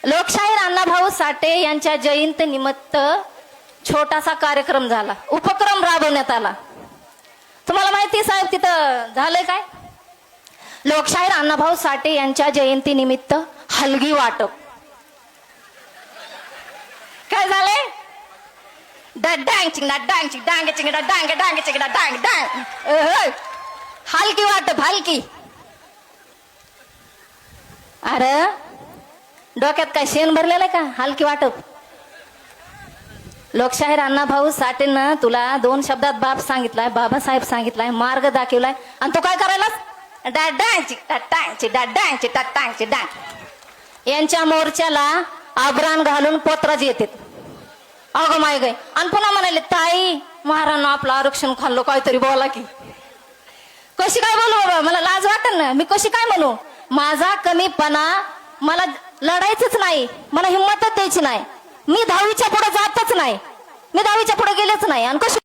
लोकशाहीर अण्णाभाऊ साठे यांच्या जयंती निमित्त छोटासा कार्यक्रम झाला, उपक्रम राबवण्यात आला. तुम्हाला माहिती साहेब तिथं झालंय काय? लोकशाहीर अण्णाभाऊ साठे यांच्या जयंती निमित्त हलगी वाटप. काय झालंय? हलकी वाटप, हलकी. अरे डोक्यात काय शेण भरलेलं का? हलकी वाटप. लोकशाहीर अण्णाभाऊ साठेंना तुला 2 शब्दात बाप सांगितलाय, बाबासाहेब सांगितलाय, मार्ग दाखवलाय, आणि तू काय करायलास? यांच्या मोर्चाला आब्रान घालून पोत्राज येते. अगं माय गे. आणि पुन्हा म्हणाले ताई महाराज आपलं आरक्षण खाल्लं, काहीतरी बोला की. कशी काय बोलू बाबा? मला लाज वाटेल ना. मी कशी काय म्हणू? माझा कमीपणा, मला लढायचंच नाही, मला हिंमतच द्यायची नाही. मी 10वीच्या पुढे जातच नाही, मी 10वीच्या पुढे गेलेच नाही. आणि कशी